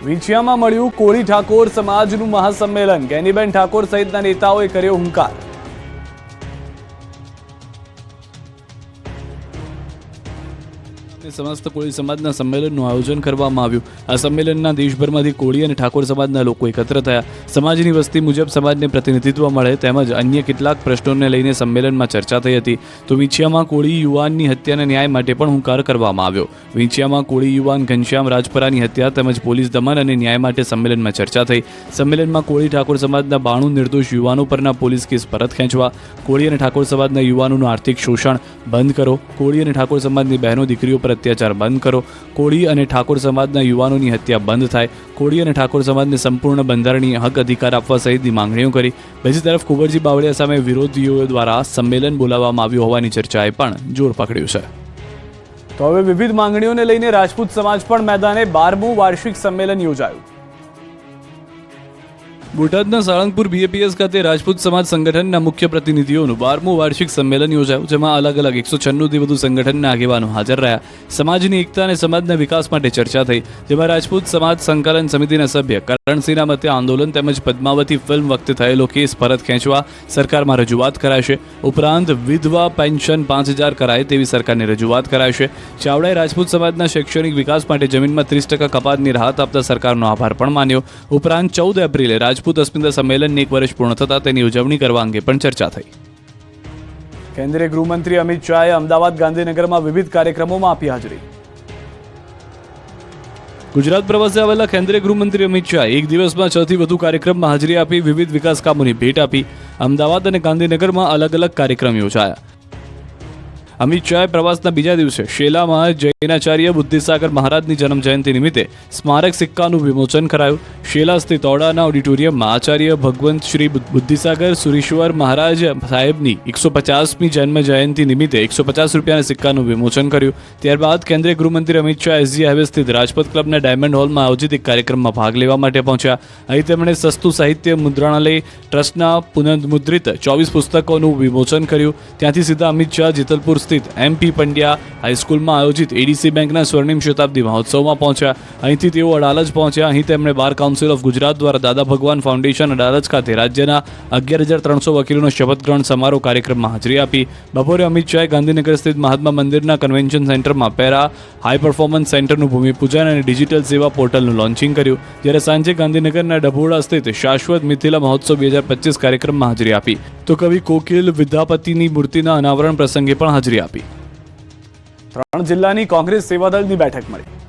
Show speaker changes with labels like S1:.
S1: વિંછિયામાં મળ્યું કોળી ઠાકોર સમાજનું મહાસંમેલન। ગેનીબેન ઠાકોર સહિતના નેતાઓએ કર્યો હુંકાર। समस्त कोळी समाजना संमेलनનું આયોજન કરવામાં આવ્યું। આ સંમેલનના દેશભરમાંથી કોળી અને ઠાકોર સમાજના લોકો એકત્ર થયા। સમાજની વસ્તી મુજબ સમાજને પ્રતિનિધિત્વ મળે તેમજ અન્ય કેટલાક પ્રશ્નોને લઈને સંમેલનમાં ચર્ચા થઈ હતી। તો વિંછિયામાં કોળી યુવાનની હત્યાના ન્યાય માટે પણ હુંકાર કરવામાં આવ્યો। વિંછિયામાં કોળી યુવાન ઘનશ્યામ રાજપરાની હત્યા તેમજ પોલીસ દમન અને ન્યાય માટે સંમેલનમાં ચર્ચા થઈ। સંમેલનમાં કોળી ઠાકોર સમાજના 92 નિર્દોષ યુવાનો પરના પોલીસ કેસ પરત ખેંચવા, કોળી અને ઠાકોર સમાજના યુવાનોનું આર્થિક શોષણ બંધ કરો, કોળી અને ઠાકોર સમાજની બહેનો દીકરીઓ પર અત્યાચાર બંધ કરો, કોળી અને ઠાકોર સમાજના યુવાનોની હત્યા બંધ થાય, કોળી અને ઠાકોર સમાજને સંપૂર્ણ બંધારણીય હક અધિકાર આપવા સહિતની માંગણીઓ કરી। બીજી તરફ કુંવરજી બાવળિયા સામે વિરોધીઓ દ્વારા સંમેલન બોલાવવામાં આવ્યું હોવાની ચર્ચાએ પણ જોર પકડ્યું છે। તો હવે વિવિધ માંગણીઓને લઈને રાજપૂત સમાજ પણ મેદાને 12મું વાર્ષિક સંમેલન યોજાયું। બોટાદના સાળંગપુર બીએપીએસ ખાતે રાજપૂત સમાજ સંગઠનના મુખ્ય પ્રતિનિધિઓનું 12મું વાર્ષિક સંમેલન યોજાયું, જેમાં અલગ અલગ 196થી વધુ સંગઠનના આગેવાનો હાજર રહ્યા। સમાજની એકતા અને સમાજના વિકાસ માટે ચર્ચા થઈ, જેમાં રાજપૂત સમાજ સંકલન સમિતિના સભ્ય કરણસિંહના મતે આંદોલન તેમજ પદ્માવતી ફિલ્મ વખતે થયેલો કેસ પરત ખેંચવા સરકારમાં રજૂઆત કરાશે। ઉપરાંત વિધવા પેન્શન 5000 કરાય તેવી સરકારને રજૂઆત કરાશે। ચાવડાએ રાજપૂત સમાજના શૈક્ષણિક વિકાસ માટે જમીનમાં 30% કપાતની રાહત આપતા સરકારનો આભાર પણ માન્યો। ઉપરાંત 14 એપ્રિલે રાજપૂત અસ્મિતા સંમેલનને 1 વર્ષ પૂર્ણ થતા તેની ઉજવણી કરવા અંગે પણ ચર્ચા થઈ। કેન્દ્રીય ગૃહમંત્રી અમિત શાહે અમદાવાદ ગાંધીનગરમાં વિવિધ કાર્યક્રમોમાં આપી હાજરી। ગુજરાત પ્રવાસે આવેલા કેન્દ્રીય ગૃહમંત્રી અમિત શાહે એક દિવસમાં 6થી વધુ કાર્યક્રમમાં હાજરી આપી વિવિધ વિકાસ કામોની ભેટ આપી। અમદાવાદ અને ગાંધીનગરમાં અલગ અલગ કાર્યક્રમ યોજાયા। અમિત શાહે પ્રવાસના બીજા દિવસે શેલામાં જૈનાચાર્ય બુદ્ધિસાગર મહારાજની જન્મ જયંતિ નિમિત્તે સ્મારક સિક્કાનું વિમોચન કરાયું। શેલા સ્થિત ઓડાના ઓડિટોરિયમમાં આચાર્ય ભગવંત શ્રી બુદ્ધિસાગર સુરીશ્વર મહારાજ સાહેબની 150મી જન્મ જયંતિ નિમિત્તે 150 રૂપિયાના સિક્કાનું વિમોચન કર્યું। ત્યારબાદ કેન્દ્રીય ગૃહમંત્રી અમિત શાહ એસજી હાઈવે સ્થિત રાજપથ ક્લબના ડાયમંડ હોલમાં આયોજિત એક કાર્યક્રમમાં ભાગ લેવા માટે પહોંચ્યા। અહીં તેમણે સસ્તું સાહિત્ય મુદ્રણાલય ટ્રસ્ટના પુનઃમુદ્રિત 24 પુસ્તકોનું વિમોચન કર્યું। ત્યાંથી સીધા અમિત શાહ જેતલપુર સ્થિત એમપી પંડ્યા હાઈસ્કૂલમાં આયોજિત એડીસી બેંકના સ્વર્ણિમ શતાબ્દી મહોત્સવમાં પહોંચ્યા। અહીંથી તેઓ અડાલજ પહોંચ્યા। અહીં તેમણે બાર કાઉન્સિલ ઓફ ગુજરાત દ્વારા દાદા ભગવાન ફાઉન્ડેશન અડાલજ ખાતે રાજ્યના 11300 વકીલોનો શપથ ગ્રહણ સમારોહ કાર્યક્રમમાં હાજરી આપી। બપોરે અમિત શાહે ગાંધીનગર સ્થિત મહાત્મા મંદિરના કન્વેન્શન સેન્ટરમાં પેરા હાઈ પરફોર્મન્સ સેન્ટરનું ભૂમિપૂજન અને ડિજિટલ સેવા પોર્ટલનું લોન્ચિંગ કર્યું। જ્યારે સાંજે ગાંધીનગરના ડભોડા સ્થિત શાશ્વત મિથિલા મહોત્સવ 2025 કાર્યક્રમમાં હાજરી આપી। તો કવિ કોકિલ વિદ્યાપતિની મૂર્તિના અનાવરણ પ્રસંગે પણ હાજરી આપી। 3 જિલ્લાની કોંગ્રેસ સેવાદળની બેઠક મળી।